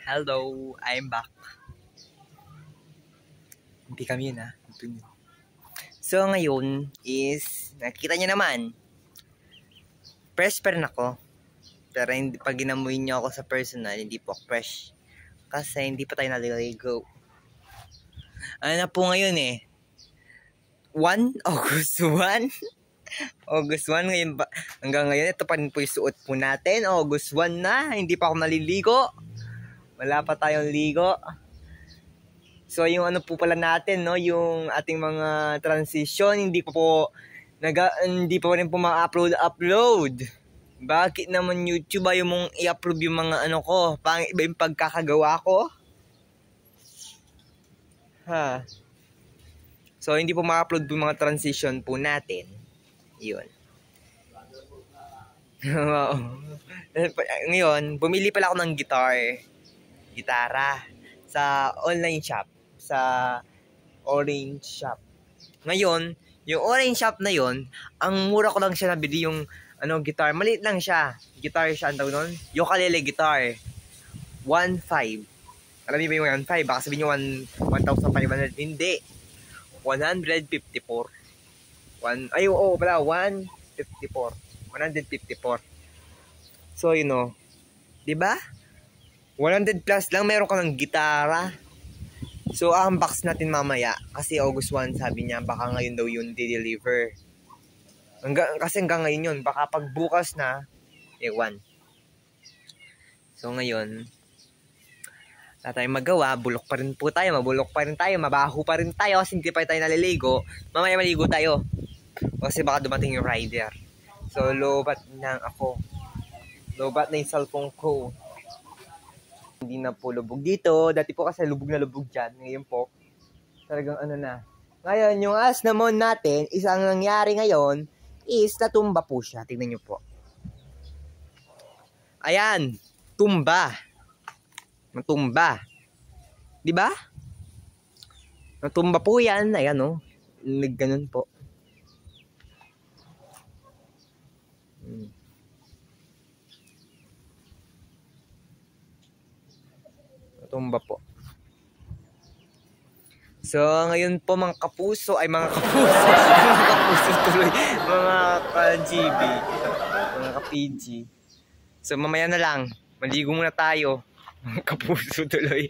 Hello, I'm back. Hindi kami yun ha. So ngayon is, nakita niyo naman, fresh pa rin ako. Pero hindi, pag ginamoy niyo ako sa personal, hindi po fresh. Kasi hindi pa tayo naliligo. Ano na po ngayon eh? 1? August 1? August 1 ngayon ba? Hanggang ngayon, ito pa rin po yung suot po natin. August 1 na, hindi pa ako naliligo. Wala pa tayong ligo. So yung ano po pala natin, no, yung ating mga transition, hindi pa rin po ma-upload. Bakit naman YouTube ayaw mong i-upload yung mga ano ko? Iba yung pagkakagawa ko? Ha. So hindi po ma-upload yung mga transition po natin. Yun. Ngayon, bumili pala ako ng gitara sa online shop, sa Orange Shop. Ngayon, yung Orange Shop na yon, ang mura ko lang siya nabili yung guitar. Maliit lang siya. Guitar siya, ang tawag nun? Ukulele guitar. 1.5. Alam niyo ba yung 1.5? Baka sabihin nyo 1,500. Hindi. 154. Ay, oo pala. 154. 154. So, you know. Diba? 100 plus lang, meron ka ng gitara. So, unbox natin mamaya. Kasi August 1, sabi niya, baka ngayon daw yun di-deliver. Kasi hanggang ngayon yun. Baka pag bukas na, ewan. So, ngayon, wala tayong magawa. Bulok pa rin po tayo. Mabulok pa rin tayo. Mabaho pa rin tayo. Kasi hindi pa tayo naliligo. Mamaya maligo tayo. Kasi baka dumating yung rider. So, lobat lang ako. Lobat na yung cellphone ko. Hindi na po lubog dito. Dati po kasi lubog na lubog dyan. Ngayon po, talagang ano na. Ngayon, yung asnamon natin, isang nangyari ngayon, is natumba po siya. Tingnan nyo po. Ayan. Tumba. Natumba. Diba? Natumba po yan. Ayan o. Ganun po. Tumba po. So, ngayon po mga kapuso, ay mga kapuso, mga kapuso tuloy, mga ka-GB, mga ka-PG. So, mamaya na lang, maligo muna tayo, mga kapuso tuloy.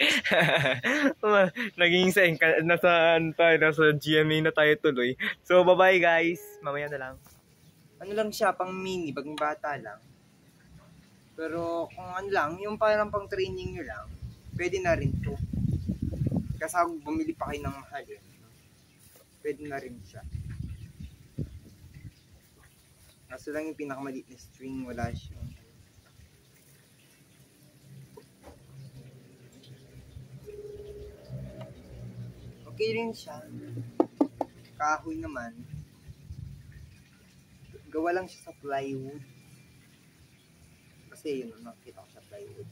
Naging nasa GMA na tayo tuloy. So, bye-bye guys, mamaya na lang. Ano lang siya, pang mini, bagong bata lang. Pero kung ano lang, yung parang pang training nyo lang, pwede na rin to. Kasi bumili pa kayo ng mahal eh. Pwede na rin siya. Kaso lang yung pinakamaliit na string, wala siya. Okay rin siya. Kahoy naman. Gawa lang siya sa plywood. Kasi yun, nakita ko sa plywood.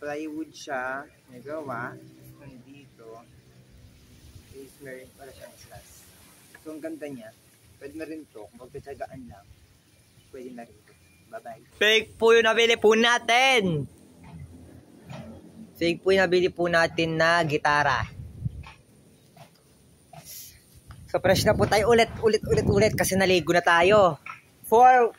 Plywood siya, nagawa, nandito, is meron pala siyang slash. So, ang ganda niya, pwede na rin to, kung magtatsagaan lang, pwede na rin to. Bye-bye. Fake po yung nabili po natin! Fake po yung nabili po natin na gitara. So, fresh na po tayo ulit kasi naligo na tayo. For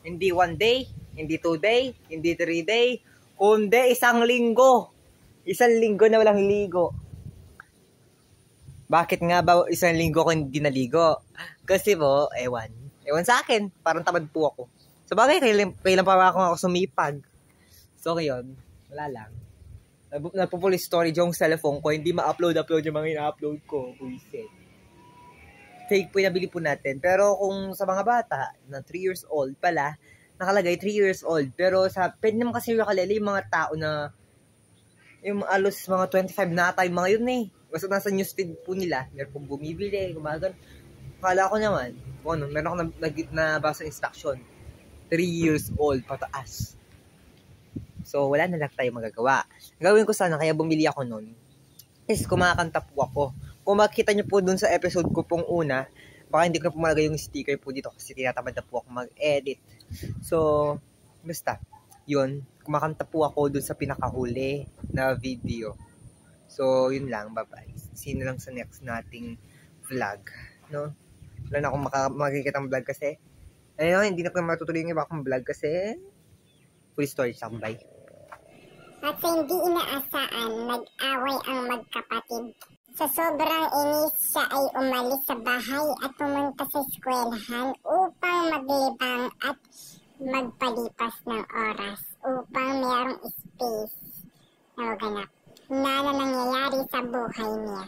hindi 1 day, hindi 2 day, hindi 3 day, kundi isang linggo. Isang linggo na walang ligo. Bakit nga ba isang linggo ko hindi naligo? Kasi po, ewan sa akin. Parang tamad po ako. So bagay, kailan pa ako sumipag. So ngayon, wala lang. Napupulis storage yung cellphone ko. Hindi ma-upload yung mga ina-upload ko. Buisit. Fake po yung nabili po natin. Pero kung sa mga bata, na 3 years old pala, nakalagay 3 years old. Pero pwede naman kasi yung mga tao na yung alos mga 25 na ata yung mga yun eh. Basta nasa newsfeed po nila. Meron pong bumibili, gumagan. Kala ko naman, meron ako nabasa instruction. 3 years old pataas. So, wala na lang tayo magagawa. Gawin ko sana, kaya bumili ako nun, is kumakanta po ako. Kung makikita nyo po dun sa episode ko pong una, baka hindi ko na pumalagay yung sticker po dito kasi tinatamad na po ako mag-edit. So, basta, yun. kumakanta po ako dun sa pinakahuli na video. So, yun lang. Bye-bye. See you na lang sa next nating vlog. No? Wala na akong makikita ng vlog kasi. Ayun, hindi na po matutuloy yung iba akong vlog kasi full story siya. Bye. At sa hindi inaasaan, nag-away ang magkapatid. Sa sobrang inis, siya ay umalis sa bahay at pumunta sa eskwelahan upang maglibang at magpalipas ng oras upang mayroong space na maganap na nangyayari sa buhay niya.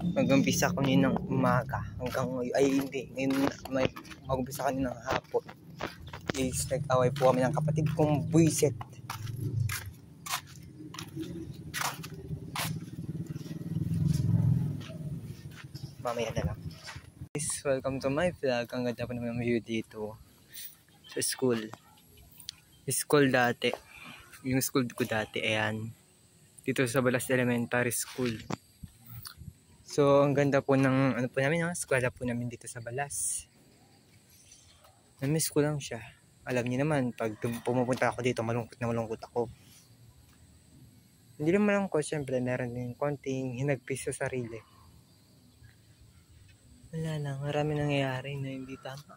Mag-umpisa ko ng umaga hanggang ngayon. Ay, hindi. Ngayon, mag-umpisa kami ng hapon. Is nag-away po kami ng kapatid kong buisit. Mamaya na lang. Guys, welcome to my vlog. Ang ganda pa naman ng view dito. Sa school. School dati. Yung school ko dati, ayan. Dito sa Balas Elementary School. So, ang ganda po ng, ano po namin, eskwela po namin dito sa Balas. Namiss ko lang siya. Alam niyo naman, pag pumupunta ako dito, malungkot na malungkot ako. Hindi naman malungkot, syempre, meron din konting hinagpis sa sarili. Wala lang, marami nangyayari na hindi tama.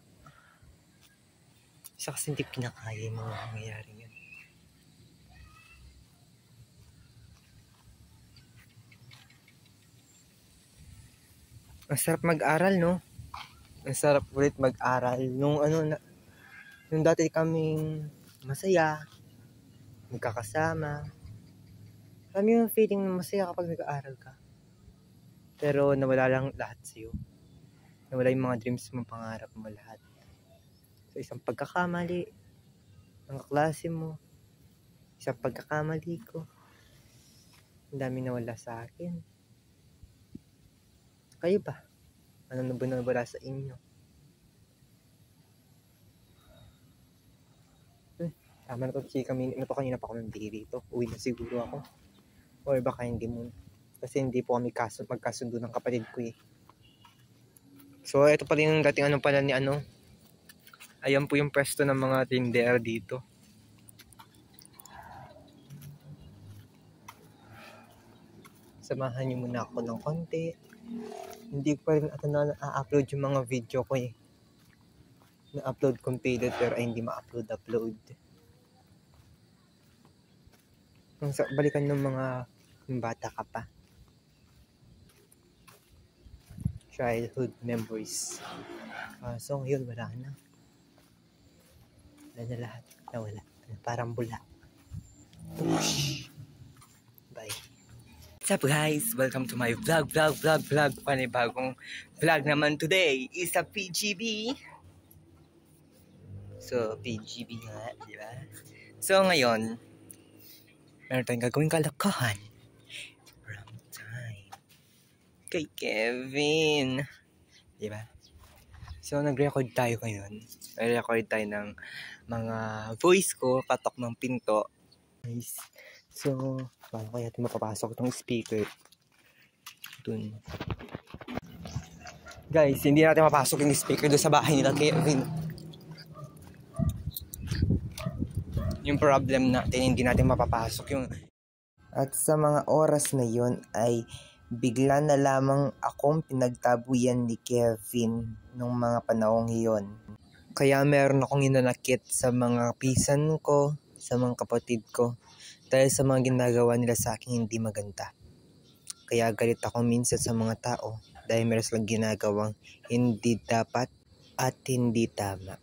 Isa kasi hindi pinakaya yung mga nangyayari yun. Ang sarap mag-aral, no? Ang sarap ulit mag-aral. Nung dati kaming masaya, magkakasama. Alam yung feeling na masaya kapag nag-aaral ka. Pero nawala lang lahat sa'yo. Nawala yung mga dreams mo, pangarap mo lahat. So isang pagkakamali ng kaklase mo, isang pagkakamali ko, ang dami nawala sa akin. Kayo ba? Ano na ba nawala sa inyo? Tama na to, kanina pa ako nandito dito. Uwi na siguro ako. Or baka hindi mo. Kasi hindi po kami magkasundo ng kapatid ko eh. So, ito pala yung dating pala ni Ayan po yung pwesto ng mga tindera dito. Samahan niyo muna ako ng konti. Hindi ko pa rin na-upload yung mga video ko eh. Na-upload completed pero ay hindi ma-upload. Balikan ng mga bata ka pa. Childhood memories. So ngayon wala na. Wala na lahat. Nawala. Parang bula. Oosh. Bye. What's up guys? Welcome to my vlog. Panibagong vlog naman today is a PGB. So PGB nga, di ba? So ngayon, meron tayong gagawing kalokohan. Kay Kevin. Diba? So, nag-record tayo ngayon. Nag-record tayo ng mga voice ko, patok ng pinto. Nice. So, paano kaya natin mapapasok itong speaker? Dun. Guys, hindi natin mapasok yung speaker doon sa bahay nila Kevin. Yung problem natin, hindi natin mapapasok yung... At sa mga oras na yun ay bigla na lamang akong pinagtabuyan ni Kevin nung mga panahong iyon. Kaya meron akong inanakit sa mga pisan ko, sa mga kapatid ko, dahil sa mga ginagawa nila sa akin hindi maganda. Kaya galit ako minsan sa mga tao dahil meron silang ginagawang hindi dapat at hindi tama.